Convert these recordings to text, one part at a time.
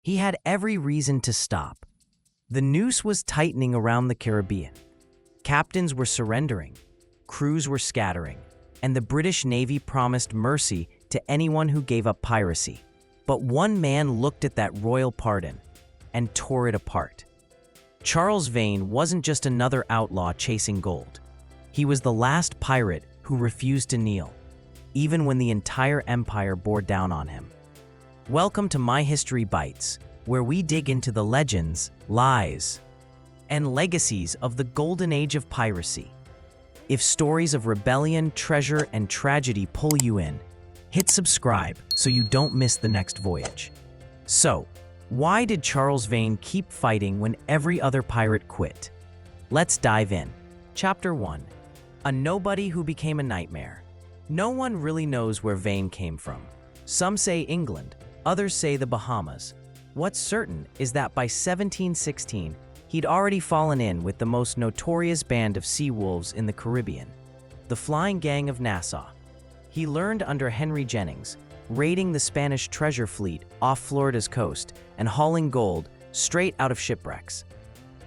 He had every reason to stop. The noose was tightening around the Caribbean. Captains were surrendering, crews were scattering, and the British Navy promised mercy to anyone who gave up piracy. But one man looked at that royal pardon and tore it apart. Charles Vane wasn't just another outlaw chasing gold. He was the last pirate who refused to kneel, even when the entire empire bore down on him. Welcome to My History Bites, where we dig into the legends, lies, and legacies of the Golden Age of Piracy. If stories of rebellion, treasure, and tragedy pull you in, hit subscribe so you don't miss the next voyage. So, why did Charles Vane keep fighting when every other pirate quit? Let's dive in. Chapter 1. A nobody who became a nightmare. No one really knows where Vane came from. Some say England, others say the Bahamas. What's certain is that by 1716, he'd already fallen in with the most notorious band of sea wolves in the Caribbean, the Flying Gang of Nassau. He learned under Henry Jennings, raiding the Spanish treasure fleet off Florida's coast and hauling gold straight out of shipwrecks.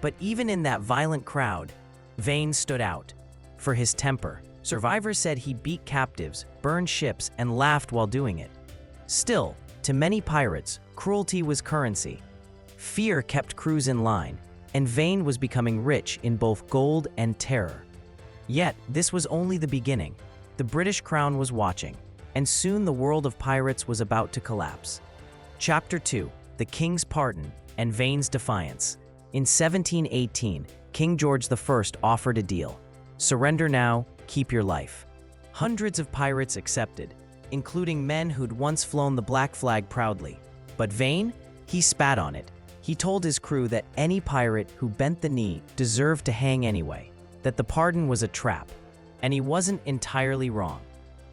But even in that violent crowd, Vane stood out. For his temper, survivors said he beat captives, burned ships, and laughed while doing it. Still, to many pirates, cruelty was currency. Fear kept crews in line, and Vane was becoming rich in both gold and terror. Yet, this was only the beginning. The British crown was watching, and soon the world of pirates was about to collapse. Chapter 2. The King's Pardon and Vane's Defiance. In 1718, King George I offered a deal. Surrender now, keep your life. Hundreds of pirates accepted, including men who'd once flown the black flag proudly. But Vane? He spat on it. He told his crew that any pirate who bent the knee deserved to hang anyway, that the pardon was a trap. And he wasn't entirely wrong.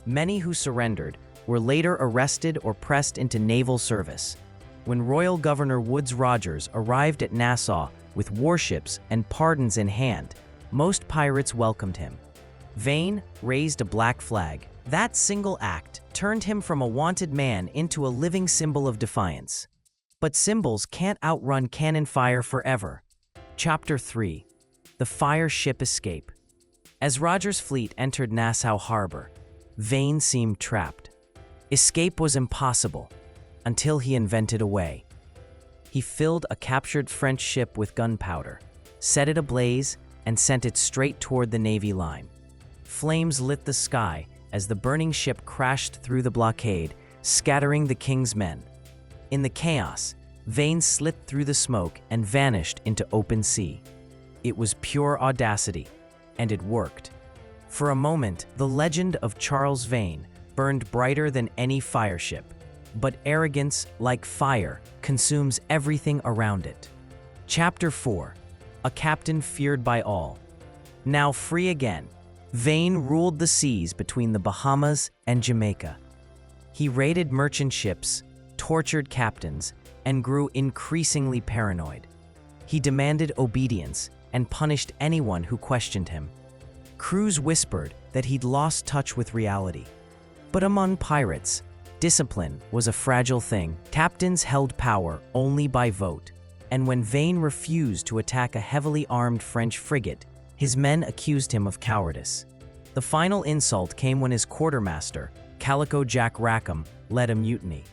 Many who surrendered were later arrested or pressed into naval service. When Royal Governor Woodes Rogers arrived at Nassau with warships and pardons in hand, most pirates welcomed him. Vane raised a black flag. That single act turned him from a wanted man into a living symbol of defiance. But symbols can't outrun cannon fire forever. Chapter 3. The Fire Ship Escape. As Rogers' fleet entered Nassau Harbor, Vane seemed trapped. Escape was impossible until he invented a way. He filled a captured French ship with gunpowder, set it ablaze, and sent it straight toward the Navy line. Flames lit the sky as the burning ship crashed through the blockade, scattering the king's men. In the chaos, Vane slipped through the smoke and vanished into open sea. It was pure audacity, and it worked. For a moment, the legend of Charles Vane burned brighter than any fire ship. But arrogance, like fire, consumes everything around it. Chapter 4. A captain feared by all. Now free again, Vane ruled the seas between the Bahamas and Jamaica. He raided merchant ships, tortured captains, and grew increasingly paranoid. He demanded obedience and punished anyone who questioned him. Crews whispered that he'd lost touch with reality. But among pirates, discipline was a fragile thing. Captains held power only by vote, and when Vane refused to attack a heavily armed French frigate, his men accused him of cowardice. The final insult came when his quartermaster, Calico Jack Rackham, led a mutiny.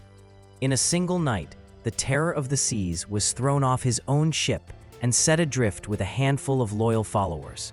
In a single night, the terror of the seas was thrown off his own ship and set adrift with a handful of loyal followers.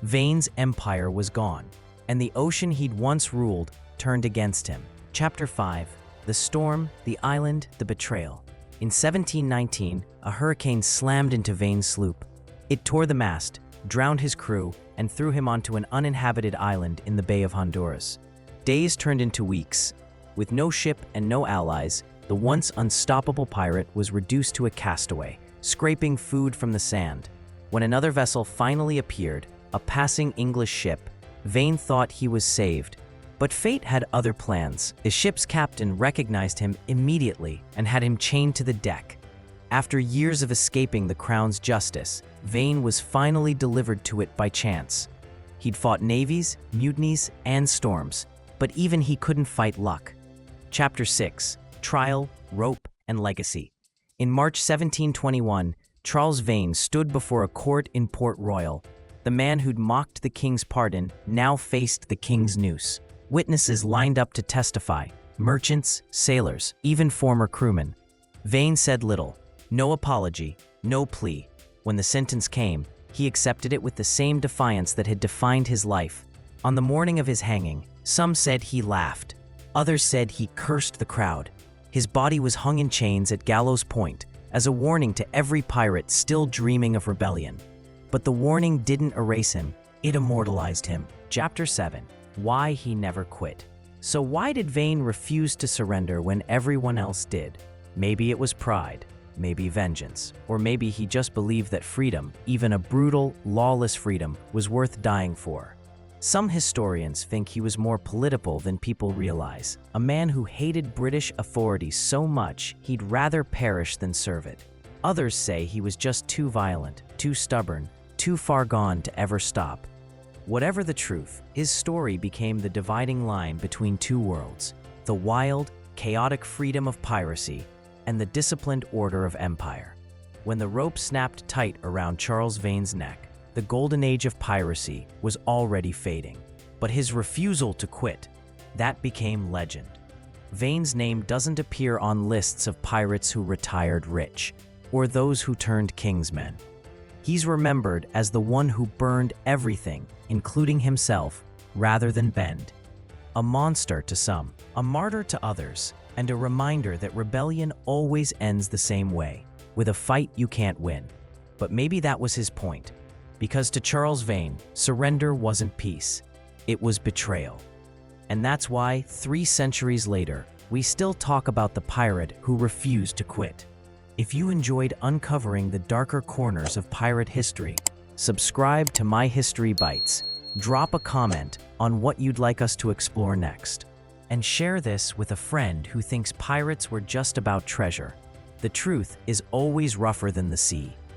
Vane's empire was gone, and the ocean he'd once ruled turned against him. Chapter 5. The Storm, the Island, the Betrayal. In 1719, a hurricane slammed into Vane's sloop. It tore the mast, drowned his crew, and threw him onto an uninhabited island in the Bay of Honduras. Days turned into weeks. With no ship and no allies, the once unstoppable pirate was reduced to a castaway, scraping food from the sand. When another vessel finally appeared, a passing English ship, Vane thought he was saved. But fate had other plans. The ship's captain recognized him immediately and had him chained to the deck. After years of escaping the crown's justice, Vane was finally delivered to it by chance. He'd fought navies, mutinies, and storms, but even he couldn't fight luck. Chapter 6. Trial, Rope, and Legacy. In March 1721, Charles Vane stood before a court in Port Royal. The man who'd mocked the king's pardon now faced the king's noose. Witnesses lined up to testify, merchants, sailors, even former crewmen. Vane said little, no apology, no plea. When the sentence came, he accepted it with the same defiance that had defined his life. On the morning of his hanging, some said he laughed. Others said he cursed the crowd. His body was hung in chains at Gallows Point as a warning to every pirate still dreaming of rebellion. But the warning didn't erase him, it immortalized him. Chapter 7. Why he never quit. So why did Vane refuse to surrender when everyone else did? Maybe it was pride, maybe vengeance, or maybe he just believed that freedom, even a brutal, lawless freedom, was worth dying for. Some historians think he was more political than people realize, a man who hated British authority so much he'd rather perish than serve it. Others say he was just too violent, too stubborn, too far gone to ever stop. Whatever the truth, his story became the dividing line between two worlds, the wild, chaotic freedom of piracy and the disciplined order of empire. When the rope snapped tight around Charles Vane's neck, the Golden Age of Piracy was already fading. But his refusal to quit, that became legend. Vane's name doesn't appear on lists of pirates who retired rich, or those who turned kingsmen. He's remembered as the one who burned everything, including himself, rather than bend. A monster to some, a martyr to others, and a reminder that rebellion always ends the same way, with a fight you can't win. But maybe that was his point, because to Charles Vane, surrender wasn't peace, it was betrayal. And that's why, 3 centuries later, we still talk about the pirate who refused to quit. If you enjoyed uncovering the darker corners of pirate history, subscribe to My History Bites, drop a comment on what you'd like us to explore next, and share this with a friend who thinks pirates were just about treasure. The truth is always rougher than the sea.